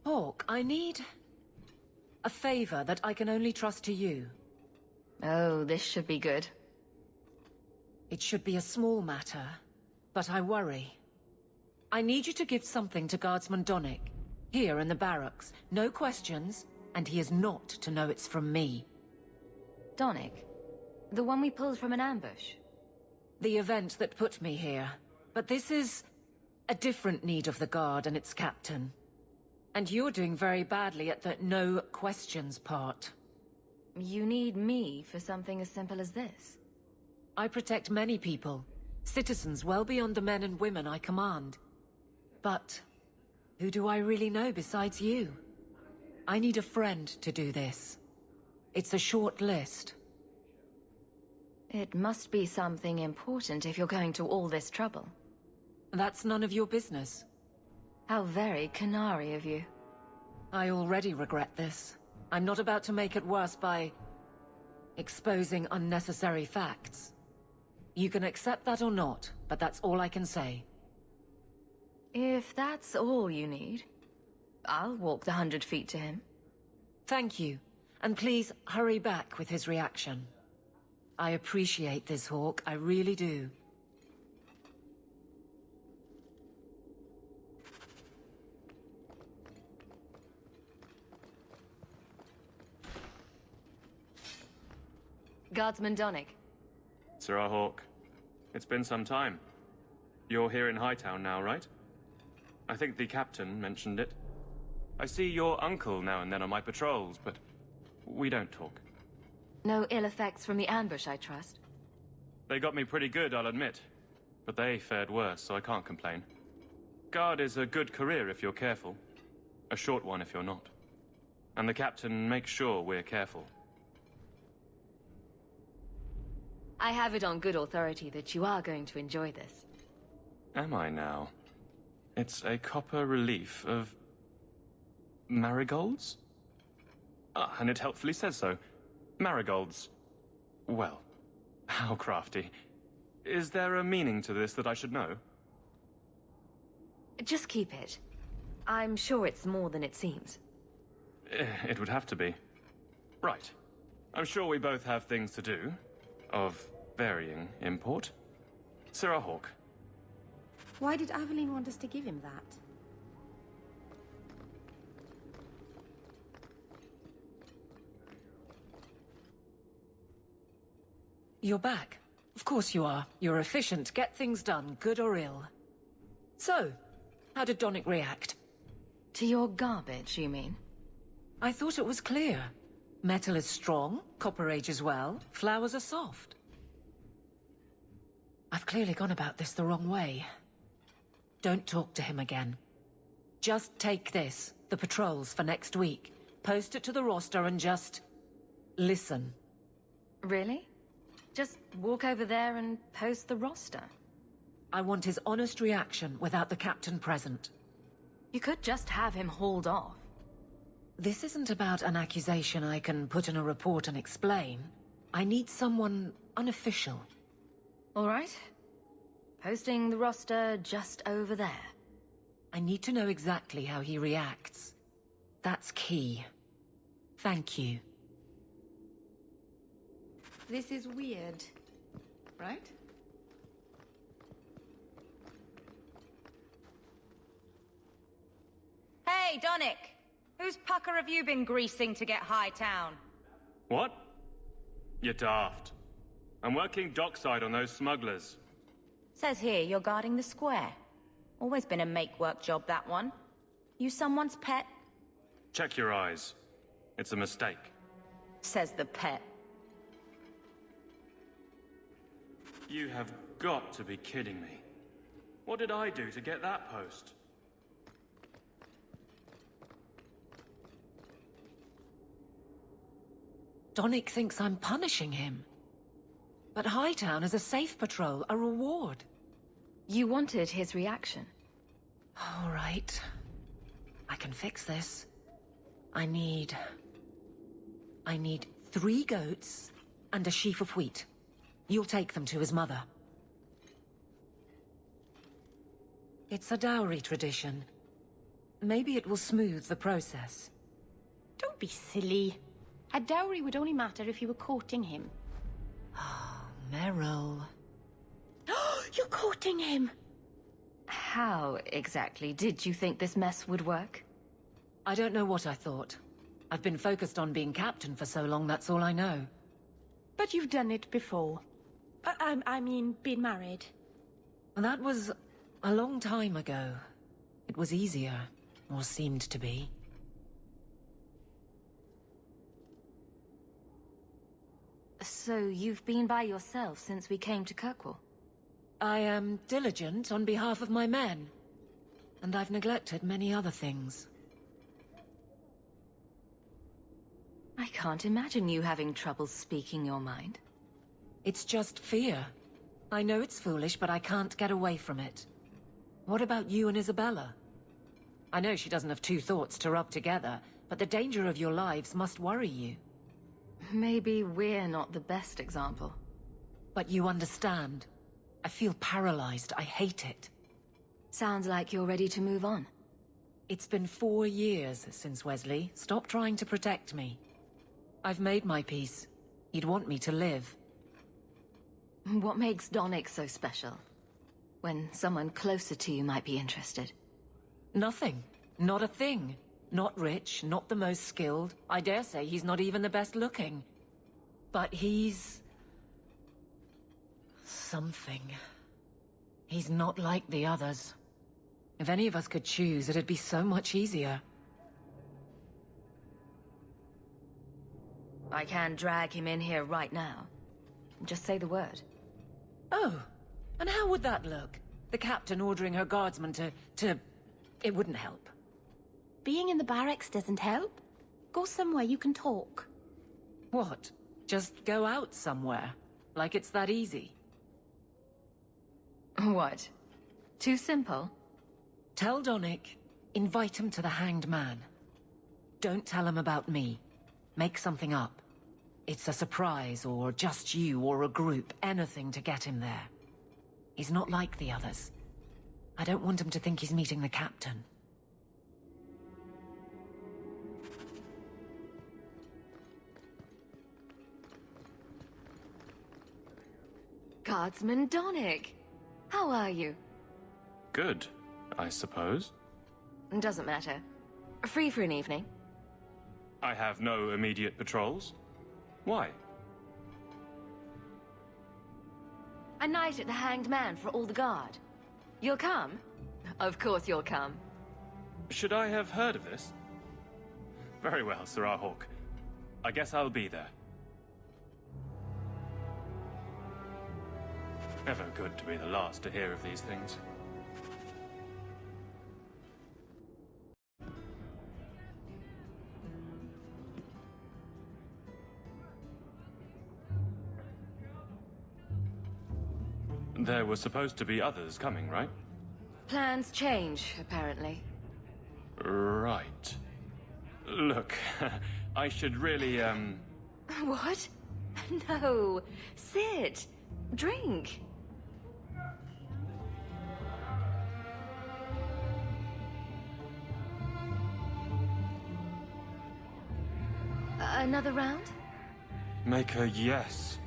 Hawk, I need a favor that I can only trust to you. Oh, this should be good. It should be a small matter, but I worry. I need you to give something to Guardsman Donnick, here in the barracks. No questions, and he is not to know it's from me. Donnick? The one we pulled from an ambush? The event that put me here. But this is a different need of the Guard and its captain. And you're doing very badly at the no questions part. You need me for something as simple as this? I protect many people, citizens well beyond the men and women I command. But who do I really know besides you? I need a friend to do this. It's a short list. It must be something important if you're going to all this trouble. That's none of your business. How very canary of you. I already regret this. I'm not about to make it worse by exposing unnecessary facts. You can accept that or not, but that's all I can say. If that's all you need, I'll walk the 100 feet to him. Thank you, and please hurry back with his reaction. I appreciate this, Hawk, I really do. Guardsman Donnick. Sir Hawk, it's been some time. You're here in Hightown now, right? I think the captain mentioned it. I see your uncle now and then on my patrols, but we don't talk. No ill effects from the ambush, I trust? They got me pretty good, I'll admit. But they fared worse, so I can't complain. Guard is a good career if you're careful. A short one if you're not. And the captain makes sure we're careful. I have it on good authority that you are going to enjoy this. Am I now? It's a copper relief of marigolds? Ah, and it helpfully says so. Marigolds. Well, how crafty. Is there a meaning to this that I should know? Just keep it. I'm sure it's more than it seems. It would have to be. Right. I'm sure we both have things to do. Of varying import. Sir Hawk. Why did Aveline want us to give him that? You're back. Of course you are. You're efficient, get things done, good or ill. So, how did Donnick react? To your garbage, you mean? I thought it was clear. Metal is strong, copper ages well, flowers are soft. I've clearly gone about this the wrong way. Don't talk to him again. Just take this, the patrols for next week. Post it to the roster and just listen. Really? Just walk over there and post the roster? I want his honest reaction without the captain present. You could just have him hauled off. This isn't about an accusation I can put in a report and explain. I need someone unofficial. All right. Posting the roster just over there. I need to know exactly how he reacts. That's key. Thank you. This is weird, right? Hey, Donnick! Whose pucker have you been greasing to get Hightown? What? You're daft. I'm working dockside on those smugglers. Says here you're guarding the square. Always been a make-work job, that one. You someone's pet? Check your eyes. It's a mistake. Says the pet. You have got to be kidding me. What did I do to get that post? Donnick thinks I'm punishing him. But Hightown is a safe patrol, a reward. You wanted his reaction. All right. I can fix this. I need 3 goats and a sheaf of wheat. You'll take them to his mother. It's a dowry tradition. maybe it will smooth the process. Don't be silly. A dowry would only matter if you were courting him. Meryl. You're courting him! How exactly did you think this mess would work? I don't know what I thought. I've been focused on being captain for so long, that's all I know. But you've done it before. I mean, been married. That was a long time ago. It was easier, or seemed to be. So you've been by yourself since we came to Kirkwall? I am diligent on behalf of my men. And I've neglected many other things. I can't imagine you having trouble speaking your mind. It's just fear. I know it's foolish, but I can't get away from it. What about you and Isabella? I know she doesn't have two thoughts to rub together, but the danger of your lives must worry you. Maybe we're not the best example. But you understand. I feel paralyzed. I hate it. Sounds like you're ready to move on. It's been 4 years since Wesley. Stop trying to protect me. I've made my peace. You'd want me to live. What makes Donnick so special? When someone closer to you might be interested. Nothing. Not a thing. Not rich, not the most skilled. I dare say he's not even the best looking. But he's... something. He's not like the others. If any of us could choose, it'd be so much easier. I can drag him in here right now. Just say the word. Oh, and how would that look? The captain ordering her guardsmen to... It wouldn't help. Being in the barracks doesn't help. Go somewhere you can talk. What? Just go out somewhere? Like it's that easy? What? Too simple? Tell Donnick, invite him to the Hanged Man. Don't tell him about me. Make something up. It's a surprise, or just you, or a group, anything to get him there. He's not like the others. I don't want him to think he's meeting the captain. Guardsman Donnick! How are you? Good, I suppose. Doesn't matter. Free for an evening? I have no immediate patrols. Why? A night at the Hanged Man for all the guard. You'll come? Of course you'll come. Should I have heard of this? Very well, Sir Hawk. I guess I'll be there. Never good to be the last to hear of these things. There were supposed to be others coming, right? Plans change, apparently. Right. Look, I should really, What? No. Sit. Drink. Another round? make a yes.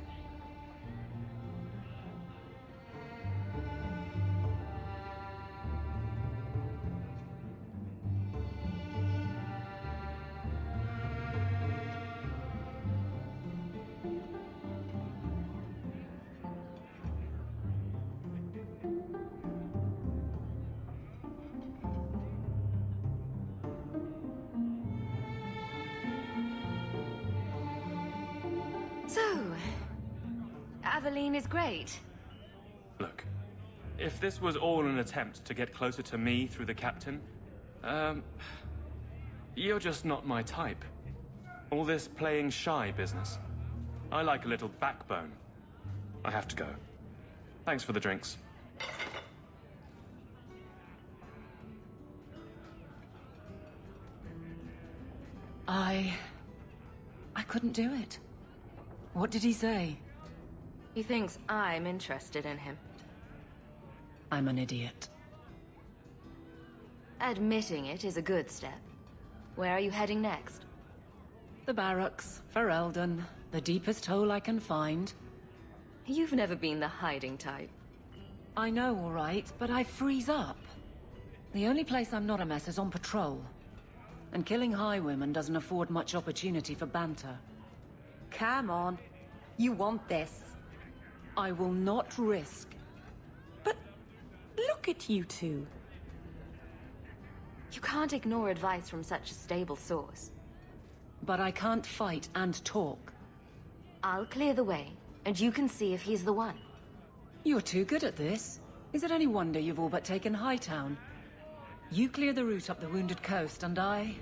So, Aveline is great. Look, if this was all an attempt to get closer to me through the captain, you're just not my type. All this playing shy business. I like a little backbone. I have to go. Thanks for the drinks. I couldn't do it. What did he say? He thinks I'm interested in him. I'm an idiot. Admitting it is a good step. Where are you heading next? The barracks, for Eldon, the deepest hole I can find. You've never been the hiding type. I know, all right, but I freeze up. The only place I'm not a mess is on patrol. And killing highwaymen doesn't afford much opportunity for banter. Come on. You want this. I will not risk. But look at you two. You can't ignore advice from such a stable source. But I can't fight and talk. I'll clear the way, and you can see if he's the one. You're too good at this. Is it any wonder you've all but taken Hightown? You clear the route up the Wounded Coast, and I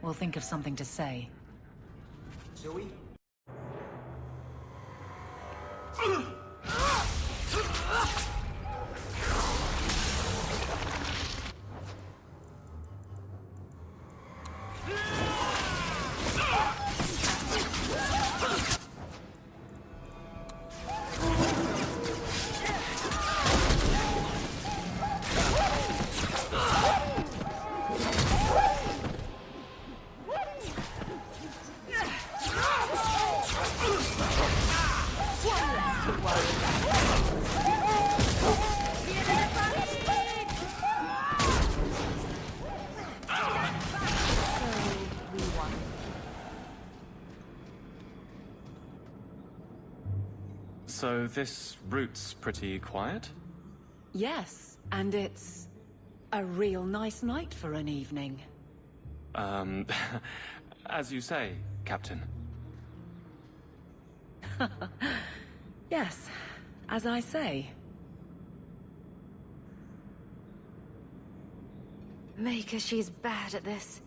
will think of something to say. Zoe? So this route's pretty quiet? Yes, and it's a real nice night for an evening. As you say, Captain. Yes, as I say. Make her she's bad at this.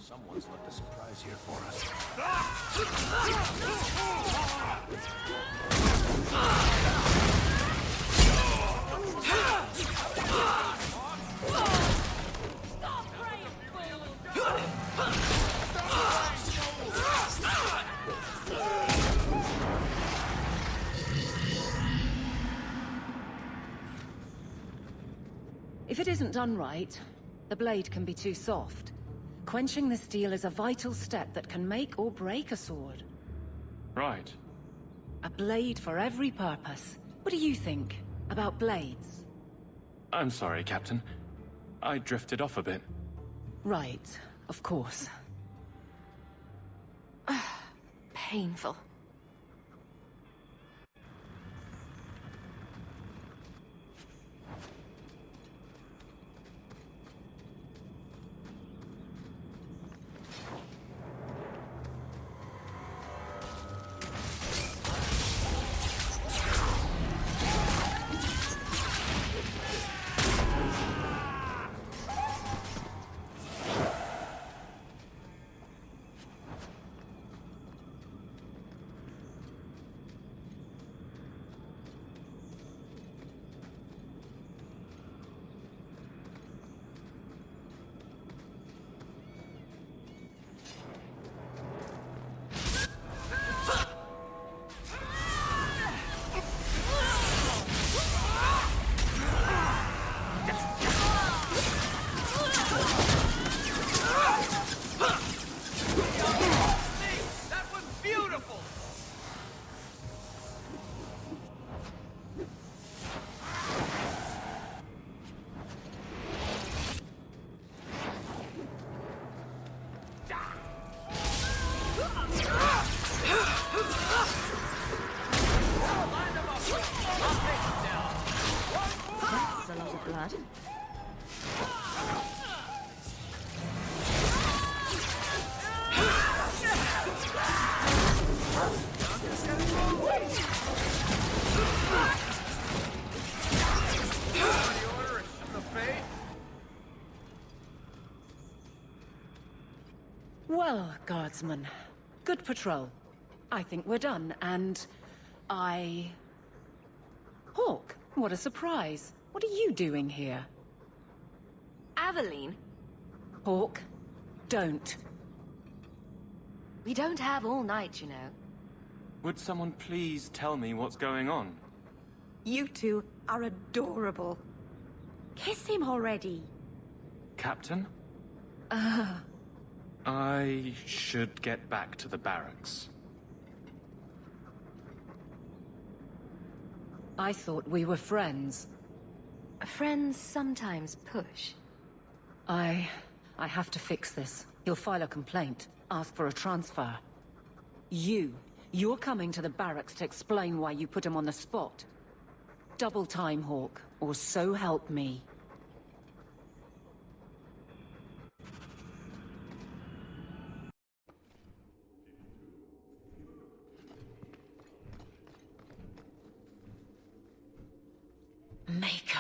Someone's left a surprise here for us. If it isn't done right, the blade can be too soft. Quenching the steel is a vital step that can make or break a sword. Right. A blade for every purpose. What do you think about blades? I'm sorry, Captain. I drifted off a bit. Right, of course. Painful. That's a lot of blood. Well, guardsman, good patrol. I think we're done, and Hawk, what a surprise. What are you doing here? Aveline, Hawk, don't. we don't have all night, you know. Would someone please tell me what's going on? You two are adorable. Kiss him already. Captain? I should get back to the barracks. I thought we were friends. Friends sometimes push. I have to fix this. He'll file a complaint, ask for a transfer. You're coming to the barracks to explain why you put him on the spot. Double time, Hawk, or so help me. Maker.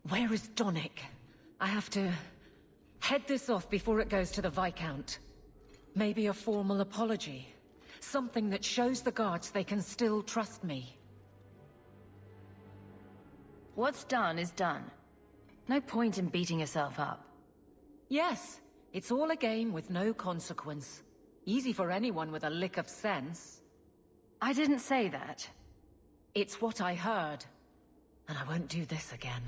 Where is Donick? I have to head this off before it goes to the Viscount. Maybe a formal apology. Something that shows the guards they can still trust me. What's done is done. No point in beating yourself up. Yes, it's all a game with no consequence. Easy for anyone with a lick of sense. I didn't say that. It's what I heard. And I won't do this again.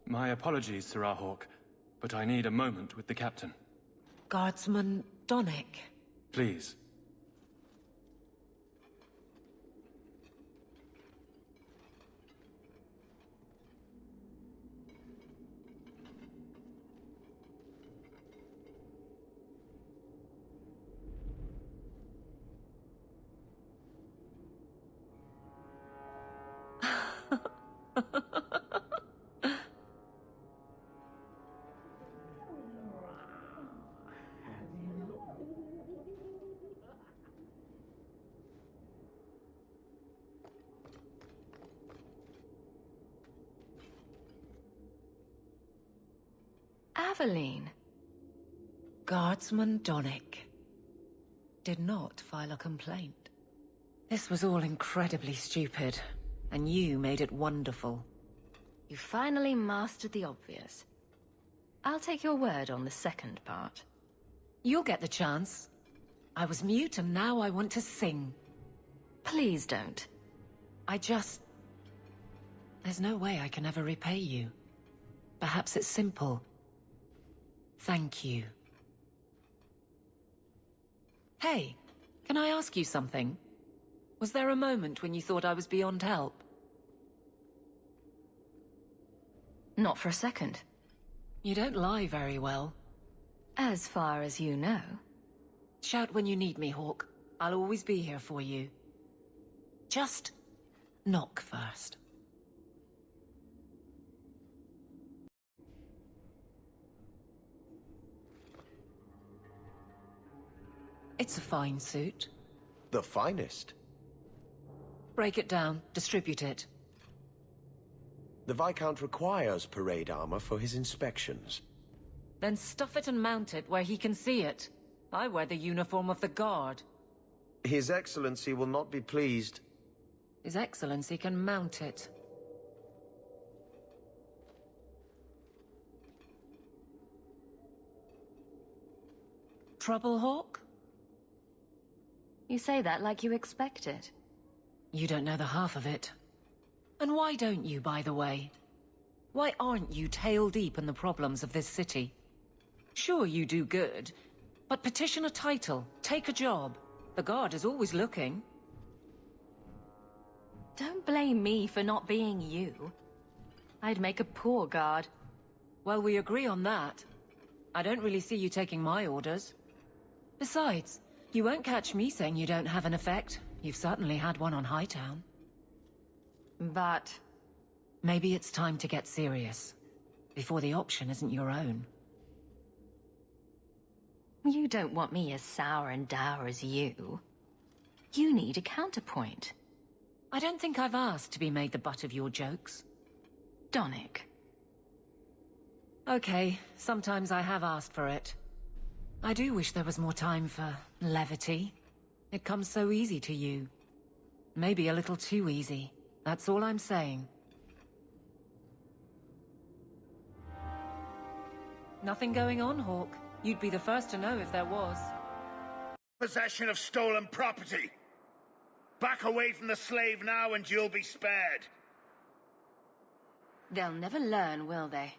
My apologies, Sirrah Hawk, but I need a moment with the captain. Guardsman Donick. Please. Aveline. Guardsman Donick did not file a complaint. This was all incredibly stupid, and you made it wonderful. You finally mastered the obvious. I'll take your word on the second part. You'll get the chance. I was mute and now I want to sing. Please don't. There's no way I can ever repay you. Perhaps it's simple. Thank you. Hey, can I ask you something? Was there a moment when you thought I was beyond help? Not for a second. You don't lie very well. As far as you know. Shout when you need me, Hawk. I'll always be here for you. Just knock first. It's a fine suit. The finest. Break it down, distribute it. The Viscount requires parade armor for his inspections. Then stuff it and mount it where he can see it. I wear the uniform of the Guard. His Excellency will not be pleased. His Excellency can mount it. Trouble, Hawk? You say that like you expect it. You don't know the half of it. And why don't you, by the way? Why aren't you tail deep in the problems of this city? Sure, you do good, but petition a title, take a job. The Guard is always looking. Don't blame me for not being you. I'd make a poor guard. Well, we agree on that. I don't really see you taking my orders. Besides, you won't catch me saying you don't have an effect. You've certainly had one on Hightown. But... maybe it's time to get serious, before the option isn't your own. you don't want me as sour and dour as you. You need a counterpoint. I don't think I've asked to be made the butt of your jokes. Donick. Okay, sometimes I have asked for it. I do wish there was more time for levity. It comes so easy to you. Maybe a little too easy. That's all I'm saying. Nothing going on, Hawk. You'd be the first to know if there was. Possession of stolen property. Back away from the slave now and you'll be spared. They'll never learn, will they?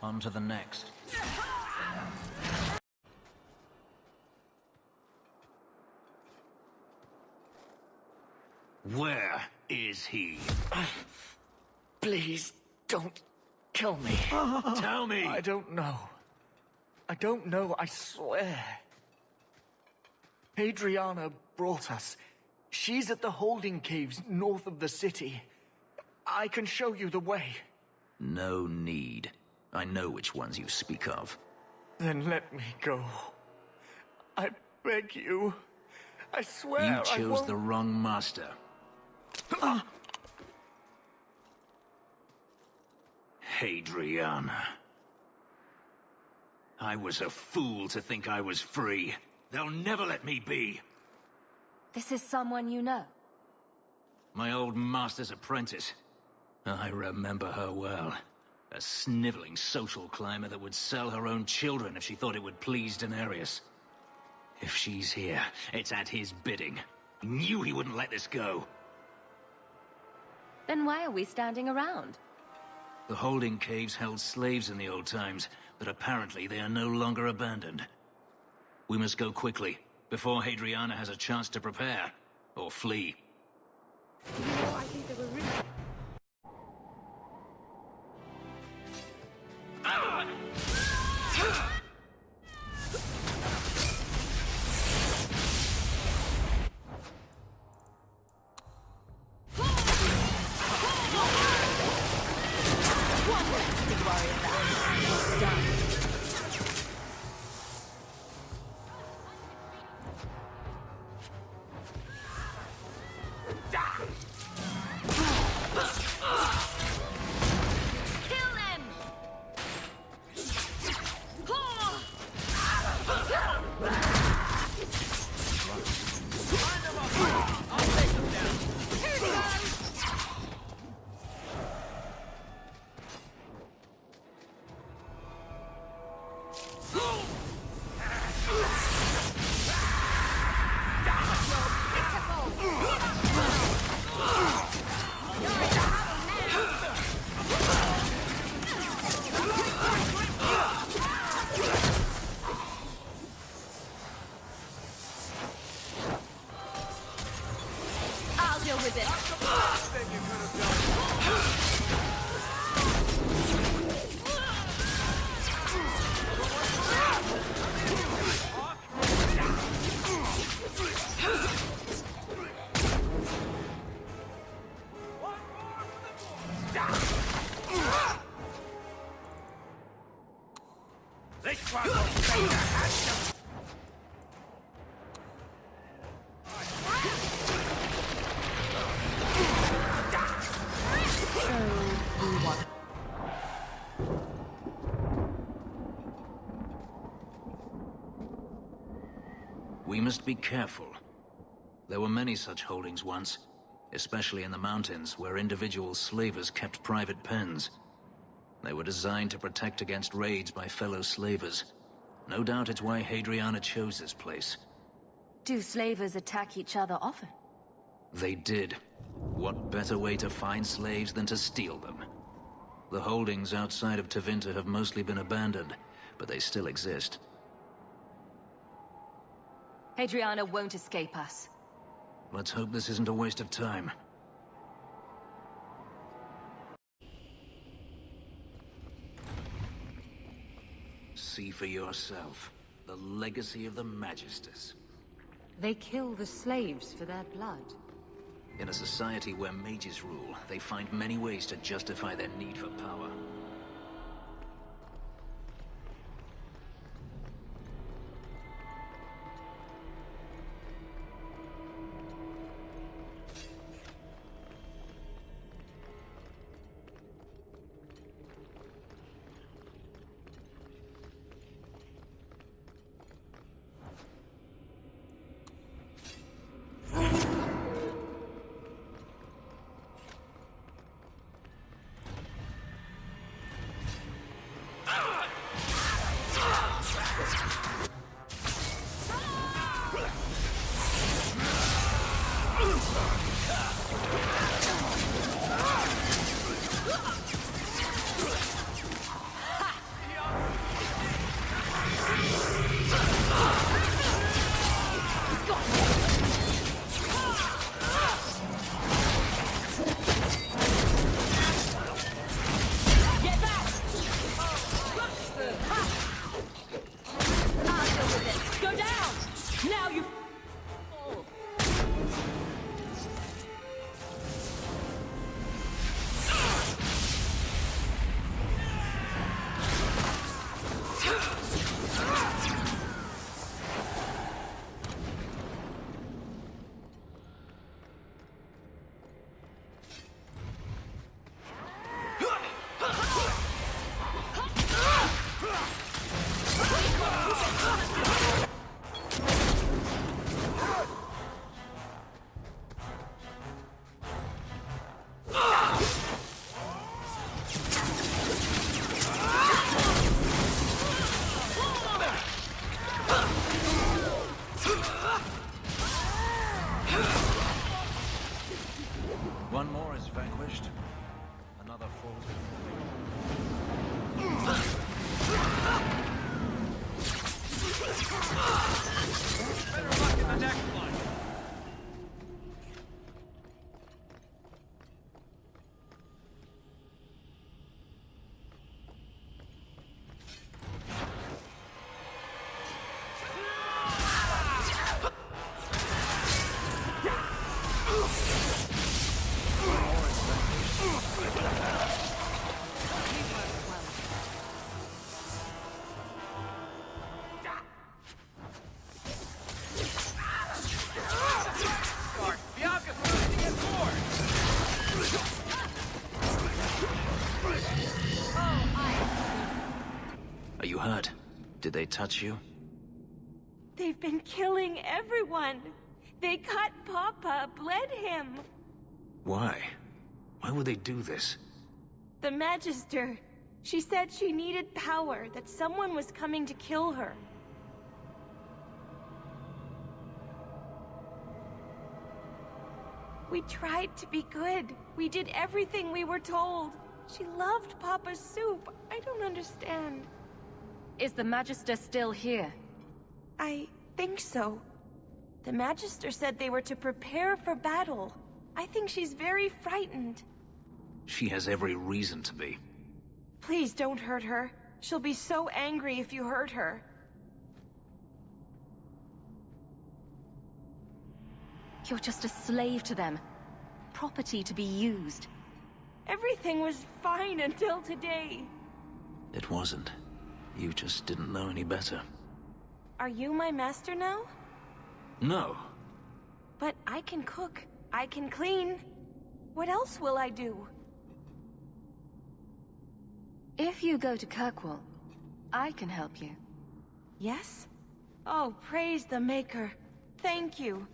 On to the next. Where is he? Please, don't kill me. Tell me! I don't know. I don't know, I swear. Adriana brought us. She's at the holding caves north of the city. I can show you the way. No need. I know which ones you speak of. Then let me go. I beg you. I swear You I chose won't... the wrong master. Adriana. I was a fool to think I was free. They'll never let me be. This is someone you know. My old master's apprentice. I remember her well. A sniveling social climber that would sell her own children if she thought it would please Daenerys. If she's here, it's at his bidding. He knew he wouldn't let this go. Then why are we standing around? The holding caves held slaves in the old times, but apparently they are no longer abandoned. We must go quickly, before Hadriana has a chance to prepare, or flee. I'll deal with it. This one will be the handsome. We must be careful. There were many such holdings once, especially in the mountains, where individual slavers kept private pens. They were designed to protect against raids by fellow slavers. No doubt it's why Hadriana chose this place. Do slavers attack each other often? They did. What better way to find slaves than to steal them? The holdings outside of Tevinter have mostly been abandoned, but they still exist. Hadriana won't escape us. Let's hope this isn't a waste of time. See for yourself. The legacy of the Magisters. They kill the slaves for their blood. In a society where mages rule, they find many ways to justify their need for power. One more is vanquished. Another falls before. Better luck in the next one. Are you hurt? Did they touch you? They've been killing everyone. They cut Papa, bled him. Why? Why would they do this? The Magister. She said she needed power, that someone was coming to kill her. We tried to be good. We did everything we were told. She loved Papa's soup. I don't understand. Is the Magister still here? I think so. The Magister said they were to prepare for battle. I think she's very frightened. She has every reason to be. Please don't hurt her. She'll be so angry if you hurt her. You're just a slave to them. Property to be used. Everything was fine until today. It wasn't. You just didn't know any better. Are you my master now? No. But I can cook. I can clean. What else will I do? If you go to Kirkwall, I can help you. Yes? Oh, praise the Maker. Thank you.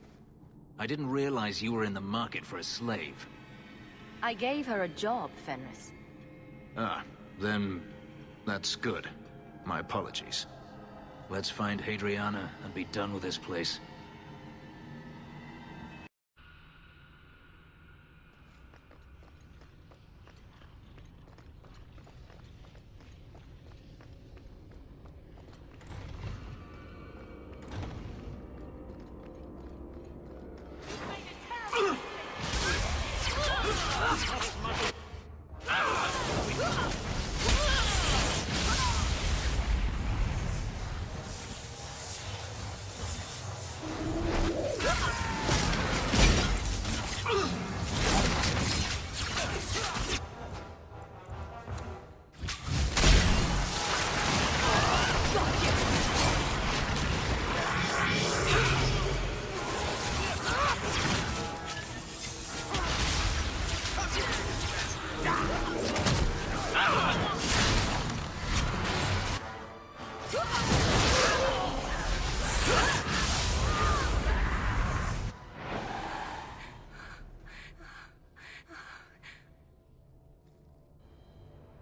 I didn't realize you were in the market for a slave. I gave her a job, Fenris. Ah, then that's good. My apologies. Let's find Hadriana and be done with this place.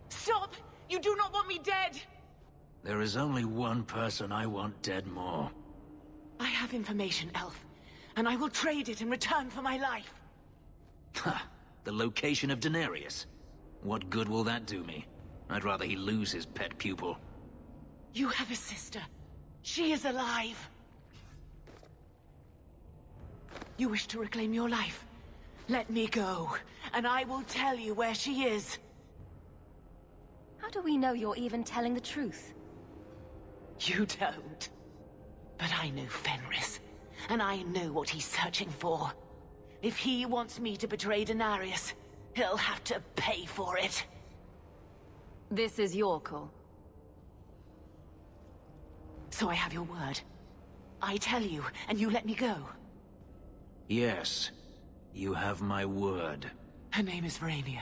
Stop! You do not want me dead! There is only one person I want dead more. I have information, Elf, and I will trade it in return for my life. Ha! The location of Denarius. What good will that do me? I'd rather he lose his pet pupil. You have a sister. She is alive. You wish to reclaim your life? Let me go, and I will tell you where she is. How do we know you're even telling the truth? You don't. But I know Fenris, and I know what he's searching for. If he wants me to betray Denarius, he'll have to pay for it. This is your call. So I have your word. I tell you, and you let me go. Yes, you have my word. Her name is Verania.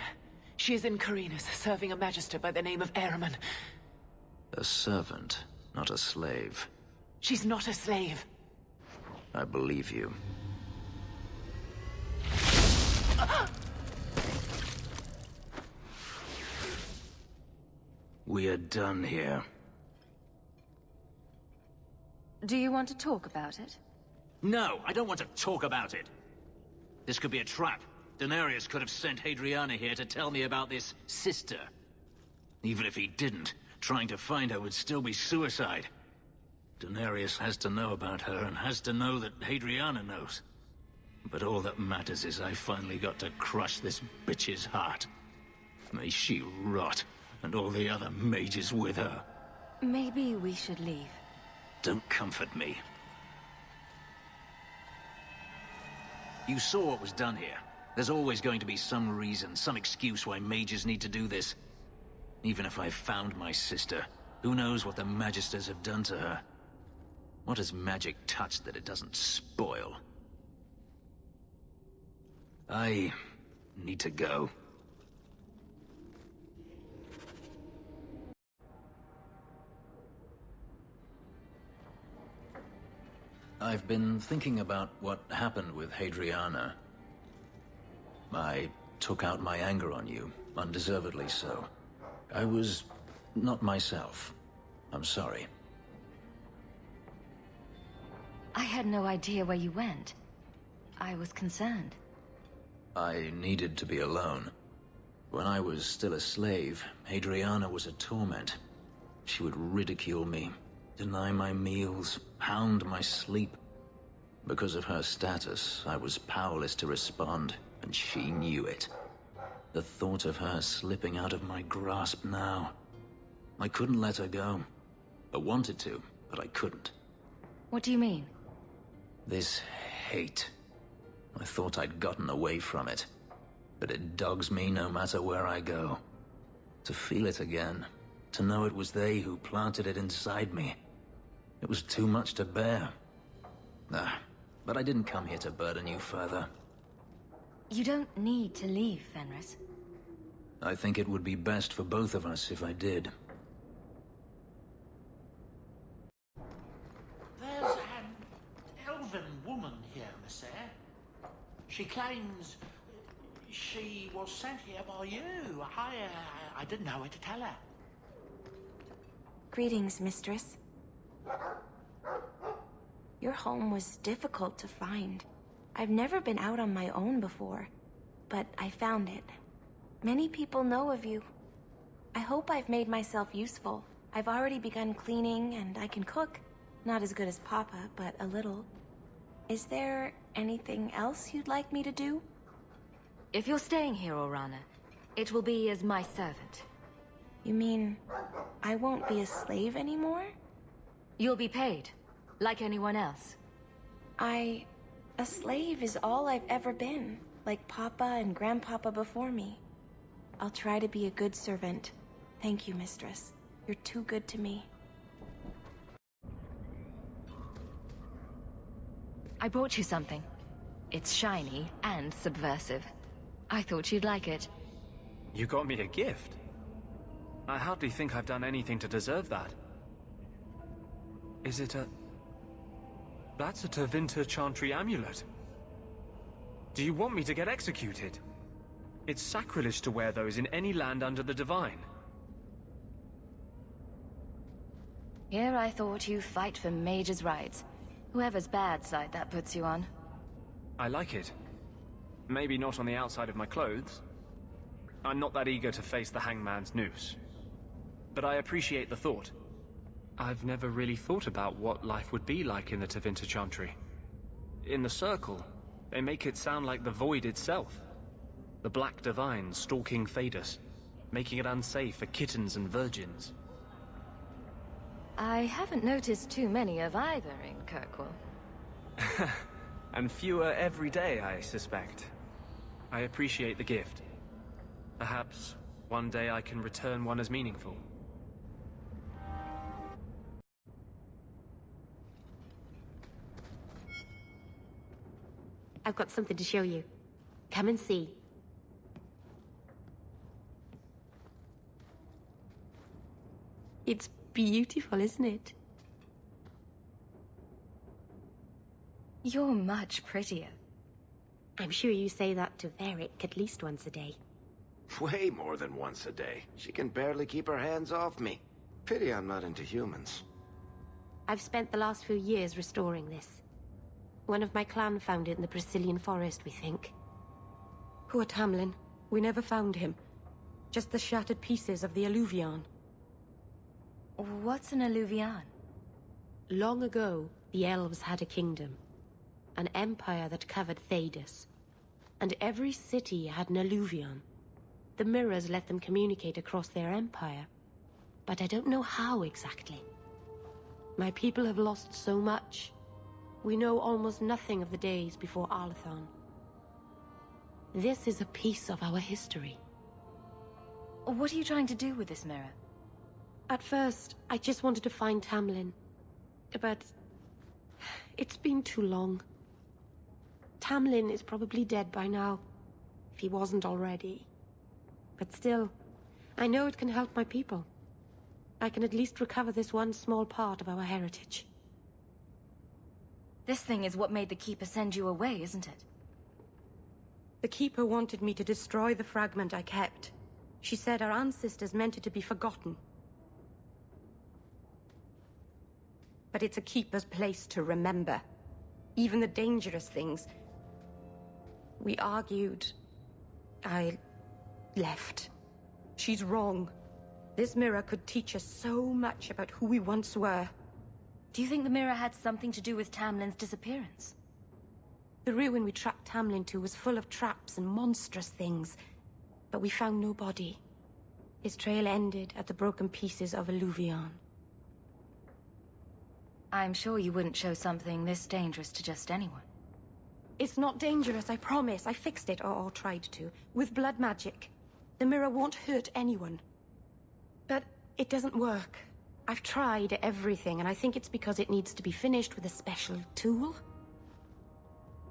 She is in Carinus, serving a magister by the name of Ehrman. A servant, not a slave. She's not a slave. I believe you. We are done here. Do you want to talk about it? No, I don't want to talk about it. This could be a trap. Denarius could have sent Hadriana here to tell me about this sister. Even if he didn't, trying to find her would still be suicide. Denarius has to know about her and has to know that Hadriana knows. But all that matters is I finally got to crush this bitch's heart. May she rot, and all the other mages with her. Maybe we should leave. Don't comfort me. You saw what was done here. There's always going to be some reason, some excuse why mages need to do this. Even if I found my sister, who knows what the Magisters have done to her? What has magic touched that it doesn't spoil? I need to go. I've been thinking about what happened with Hadriana. I took out my anger on you, undeservedly so. I was not myself. I'm sorry. I had no idea where you went. I was concerned. I needed to be alone. When I was still a slave, Hadriana was a torment. She would ridicule me, deny my meals, hound my sleep. Because of her status, I was powerless to respond, and she knew it. The thought of her slipping out of my grasp now. I couldn't let her go. I wanted to, but I couldn't. What do you mean? This hate. I thought I'd gotten away from it. But it dogs me no matter where I go. To feel it again. To know it was they who planted it inside me. It was too much to bear. But I didn't come here to burden you further. You don't need to leave, Fenris. I think it would be best for both of us if I did. There's an elven woman here, Monsieur. She claims she was sent here by you. I didn't know what to tell her. Greetings, mistress. Your home was difficult to find. I've never been out on my own before, but I found it. Many people know of you. I hope I've made myself useful. I've already begun cleaning, and I can cook. Not as good as Papa, but a little. Is there anything else you'd like me to do? If you're staying here, Orana, it will be as my servant. You mean I won't be a slave anymore? You'll be paid, like anyone else. A slave is all I've ever been, like Papa and Grandpapa before me. I'll try to be a good servant. Thank you, Mistress. You're too good to me. I brought you something. It's shiny and subversive. I thought you'd like it. You got me a gift? I hardly think I've done anything to deserve that. Is it a... That's a Tevinter Chantry amulet. Do you want me to get executed? It's sacrilege to wear those in any land under the Divine. Here I thought you fight for mage's rights. Whoever's bad side that puts you on. I like it. Maybe not on the outside of my clothes. I'm not that eager to face the hangman's noose. But I appreciate the thought. I've never really thought about what life would be like in the Tevinter Chantry. In the Circle, they make it sound like the Void itself. The Black Divine stalking Thedas, making it unsafe for kittens and virgins. I haven't noticed too many of either in Kirkwall. And fewer every day, I suspect. I appreciate the gift. Perhaps one day I can return one as meaningful. I've got something to show you. Come and see. It's beautiful, isn't it? You're much prettier. I'm sure you say that to Varric at least once a day. Way more than once a day. She can barely keep her hands off me. Pity I'm not into humans. I've spent the last few years restoring this. One of my clan found it in the Brazilian forest, we think. Poor Tamlin. We never found him. Just the shattered pieces of the Alluvion. What's an Alluvion? Long ago, the elves had a kingdom. An empire that covered Thedas. And every city had an Alluvion. The mirrors let them communicate across their empire. But I don't know how exactly. My people have lost so much. We know almost nothing of the days before Arlathon. This is a piece of our history. What are you trying to do with this mirror? At first, I just wanted to find Tamlin. But... it's been too long. Tamlin is probably dead by now, if he wasn't already. But still, I know it can help my people. I can at least recover this one small part of our heritage. This thing is what made the Keeper send you away, isn't it? The Keeper wanted me to destroy the fragment I kept. She said our ancestors meant it to be forgotten. But it's a Keeper's place to remember. Even the dangerous things. We argued. I left. She's wrong. This mirror could teach us so much about who we once were. Do you think the mirror had something to do with Tamlin's disappearance? The ruin we tracked Tamlin to was full of traps and monstrous things. But we found no body. His trail ended at the broken pieces of Alluvion. I'm sure you wouldn't show something this dangerous to just anyone. It's not dangerous, I promise. I fixed it, or tried to, with blood magic. The mirror won't hurt anyone. But it doesn't work. I've tried everything, and I think it's because it needs to be finished with a special tool.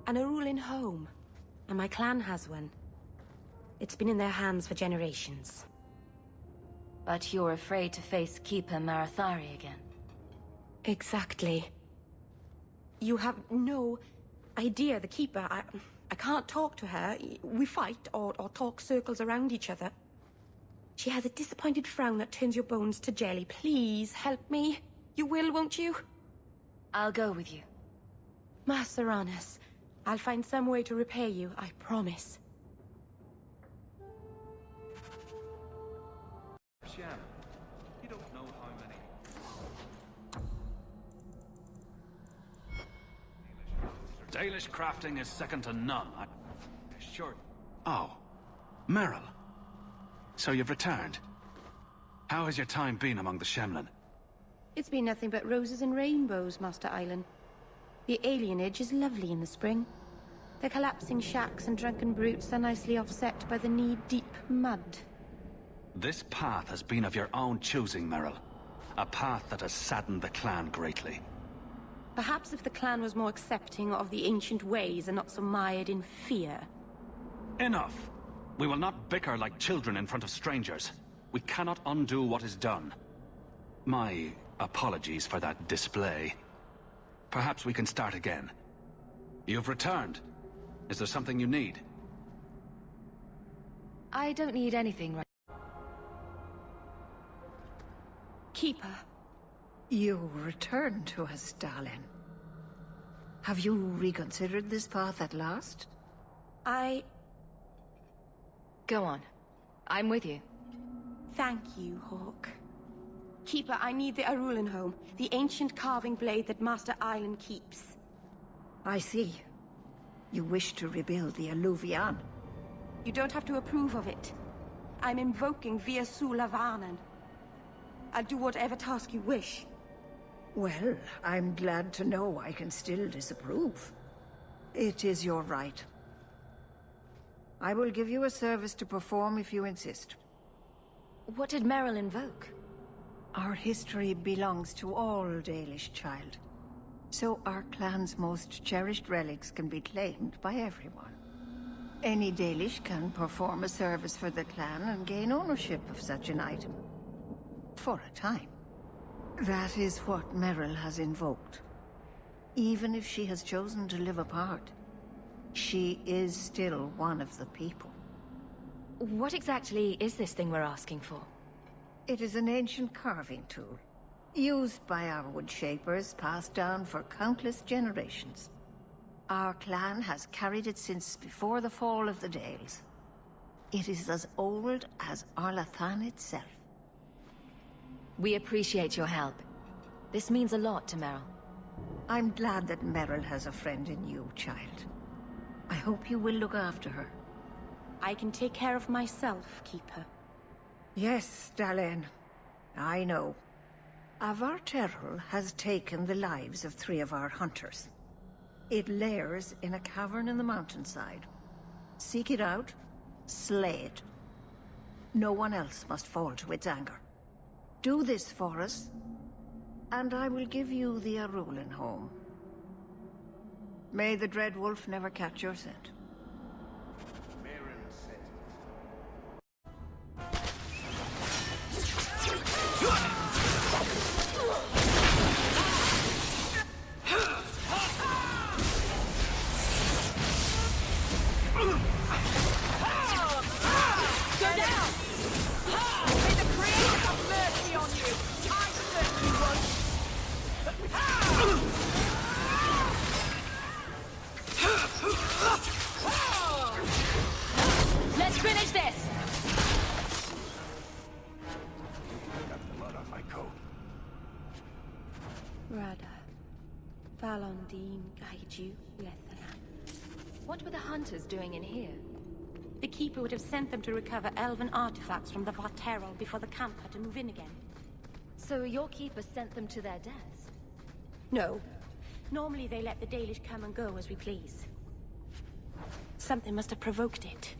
An Arulin home. And my clan has one. It's been in their hands for generations. But you're afraid to face Keeper Marathari again. Exactly. You have no idea, the Keeper. I can't talk to her. We fight, or talk circles around each other. She has a disappointed frown that turns your bones to jelly. Please, help me. You will, won't you? I'll go with you. Master Aranis, I'll find some way to repay you, I promise. You don't know how many... Dalish crafting is second to none. Sure. Oh, Meryl. So you've returned. How has your time been among the Shemlin? It's been nothing but roses and rainbows, Master Island. The alienage is lovely in the spring. The collapsing shacks and drunken brutes are nicely offset by the knee-deep mud. This path has been of your own choosing, Meryl. A path that has saddened the clan greatly. Perhaps if the clan was more accepting of the ancient ways and not so mired in fear. Enough! We will not bicker like children in front of strangers. We cannot undo what is done. My apologies for that display. Perhaps we can start again. You've returned. Is there something you need? I don't need anything right. Keeper. You returned to us, darling. Have you reconsidered this path at last? Go on. I'm with you. Thank you, Hawk. Keeper, I need the Arulenholm, the ancient carving blade that Master Island keeps. I see. You wish to rebuild the Alluvian. You don't have to approve of it. I'm invoking Via Sulavanen. I'll do whatever task you wish. Well, I'm glad to know I can still disapprove. It is your right. I will give you a service to perform if you insist. What did Meryl invoke? Our history belongs to all Dalish, child. So our clan's most cherished relics can be claimed by everyone. Any Dalish can perform a service for the clan and gain ownership of such an item. For a time. That is what Meryl has invoked. Even if she has chosen to live apart, she is still one of the people. What exactly is this thing we're asking for? It is an ancient carving tool, used by our wood shapers, passed down for countless generations. Our clan has carried it since before the fall of the Dales. It is as old as Arlathan itself. We appreciate your help. This means a lot to Meryl. I'm glad that Meryl has a friend in you, child. I hope you will look after her. I can take care of myself, Keeper. Yes, Dalen. I know. Avar Terrell has taken the lives of 3 of our hunters. It lairs in a cavern in the mountainside. Seek it out, slay it. No one else must fall to its anger. Do this for us, and I will give you the Arulenholm. May the Dread Wolf never catch your scent. Let's finish this! Got blood on my coat. Rada. Valondine, Gaiju, Lethalan. What were the hunters doing in here? The Keeper would have sent them to recover elven artifacts from the Varterol before the camp had to move in again. So your Keeper sent them to their deaths? No. Normally they let the Dalish come and go as we please. Something must have provoked it.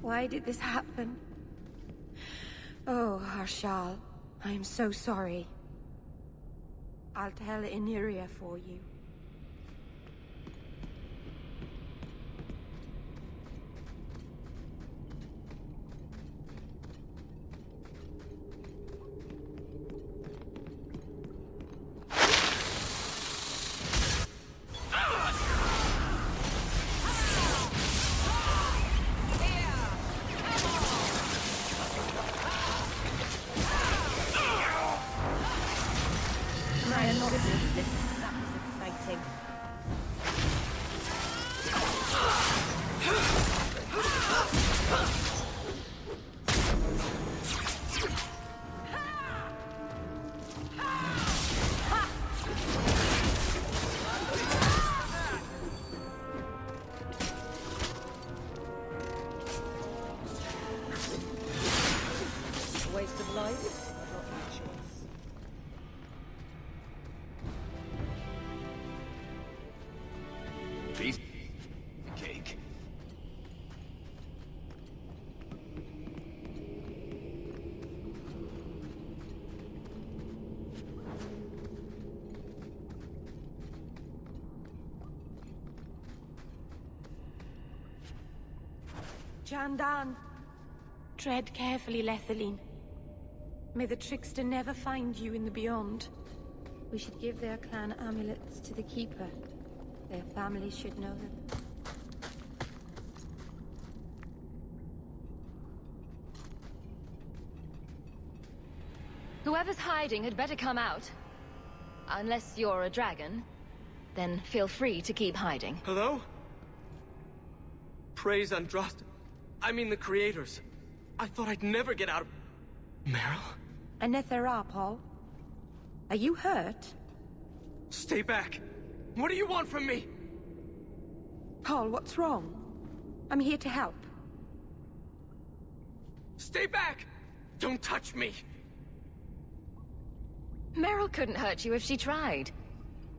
Why did this happen? Oh, Harshal, I am so sorry. I'll tell Iniria for you. Jandan. Tread carefully, Lethaline. May the trickster never find you in the beyond. We should give their clan amulets to the Keeper. Their families should know them. Whoever's hiding had better come out. Unless you're a dragon, then feel free to keep hiding. Hello? Praise Andraste. I mean the creators. I thought I'd never get out of... Meryl? Anethera, Paul. Are you hurt? Stay back. What do you want from me? Paul, what's wrong? I'm here to help. Stay back! Don't touch me! Meryl couldn't hurt you if she tried.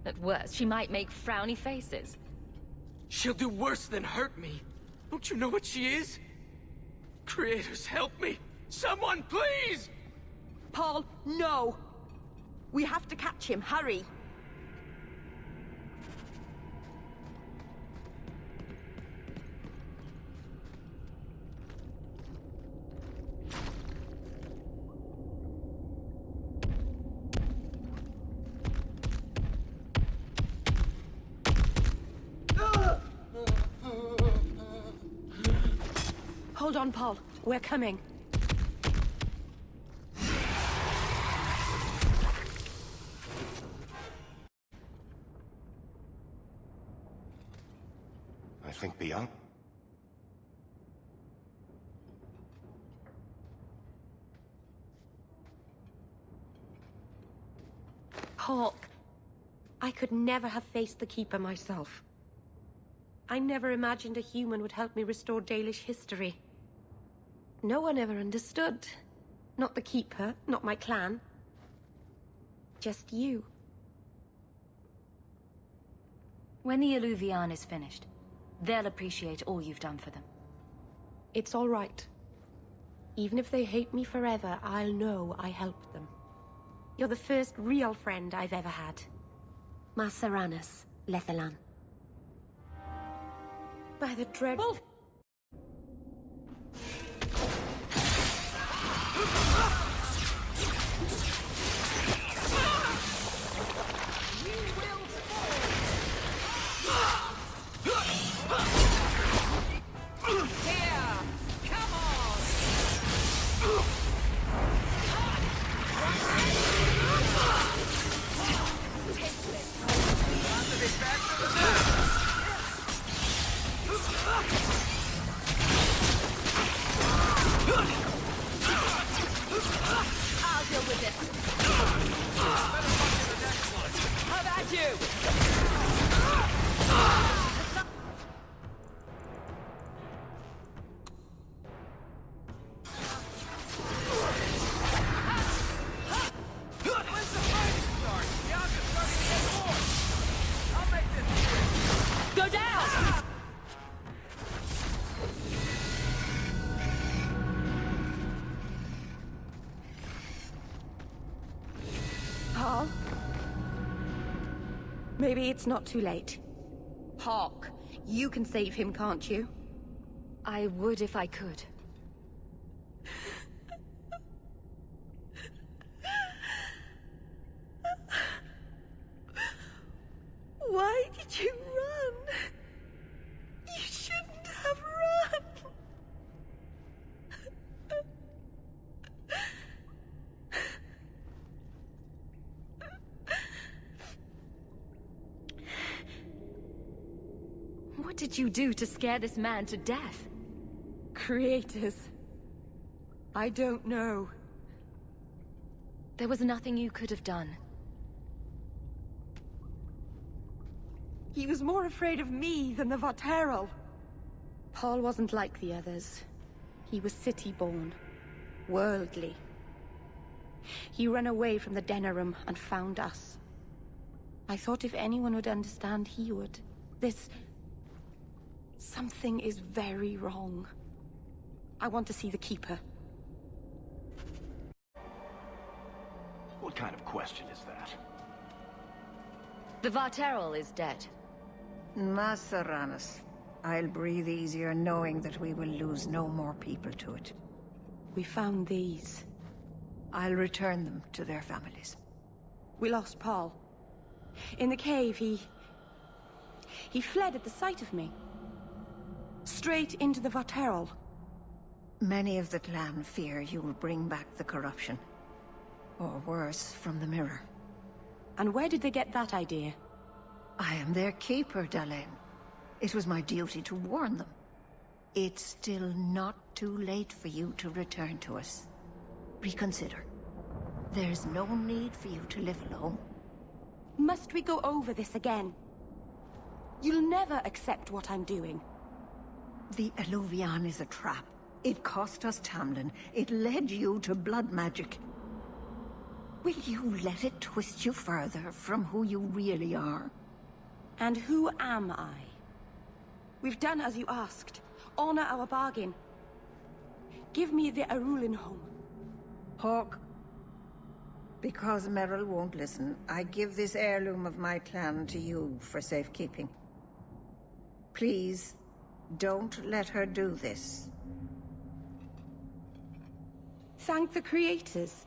At worst, she might make frowny faces. She'll do worse than hurt me. Don't you know what she is? Creators, help me! Someone, please! Paul, no! We have to catch him, hurry! Hold on, Paul. We're coming. I think beyond. Hawk, I could never have faced the Keeper myself. I never imagined a human would help me restore Dalish history. No one ever understood. Not the Keeper, not my clan. Just you. When the Illuvian is finished, they'll appreciate all you've done for them. It's all right. Even if they hate me forever, I'll know I helped them. You're the first real friend I've ever had. Maceranus, Lethalan. By the dreadful... I'll deal with this. How about you? Go down! Paul? Maybe it's not too late. Hawk, you can save him, can't you? I would if I could. Why did you run? You shouldn't have run. What did you do to scare this man to death? Creators. I don't know. There was nothing you could have done. He was more afraid of me than the Varteral. Paul wasn't like the others. He was city-born, worldly. He ran away from the Denerim and found us. I thought if anyone would understand, he would. Something is very wrong. I want to see the Keeper. What kind of question is that? The Varteral is dead. Maceranus, I'll breathe easier knowing that we will lose no more people to it. We found these. I'll return them to their families. We lost Paul. In the cave, he fled at the sight of me. Straight into the Varterol. Many of the clan fear you will bring back the corruption. Or worse, from the mirror. And where did they get that idea? I am their keeper, Dalain. It was my duty to warn them. It's still not too late for you to return to us. Reconsider. There's no need for you to live alone. Must we go over this again? You'll never accept what I'm doing. The Eluvian is a trap. It cost us Tamlin. It led you to blood magic. Will you let it twist you further from who you really are? And who am I? We've done as you asked. Honor our bargain. Give me the Arulin home. Hawk, because Merrill won't listen, I give this heirloom of my clan to you for safekeeping. Please, don't let her do this. Thank the creators.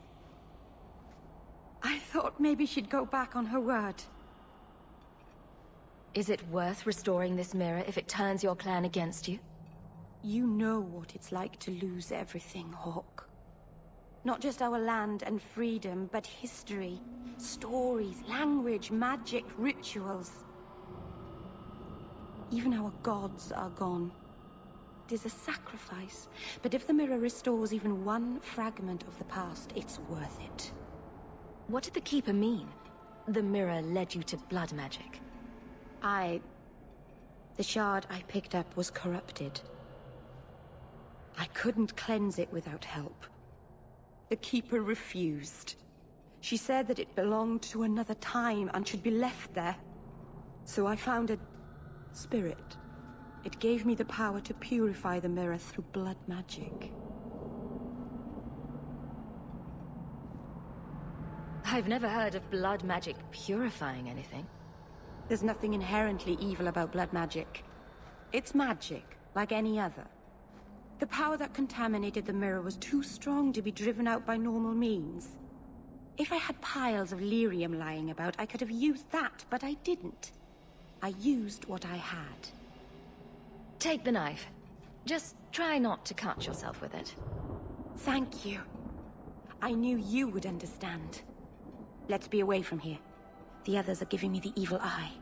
I thought maybe she'd go back on her word. Is it worth restoring this mirror if it turns your clan against you? You know what it's like to lose everything, Hawk. Not just our land and freedom, but history, stories, language, magic, rituals. Even our gods are gone. It is a sacrifice, but if the mirror restores even one fragment of the past, it's worth it. What did the Keeper mean? The mirror led you to blood magic. The shard I picked up was corrupted. I couldn't cleanse it without help. The Keeper refused. She said that it belonged to another time and should be left there. So I found a spirit. It gave me the power to purify the mirror through blood magic. I've never heard of blood magic purifying anything. There's nothing inherently evil about blood magic. It's magic, like any other. The power that contaminated the mirror was too strong to be driven out by normal means. If I had piles of lyrium lying about, I could have used that, but I didn't. I used what I had. Take the knife. Just try not to cut yourself with it. Thank you. I knew you would understand. Let's be away from here. The others are giving me the evil eye.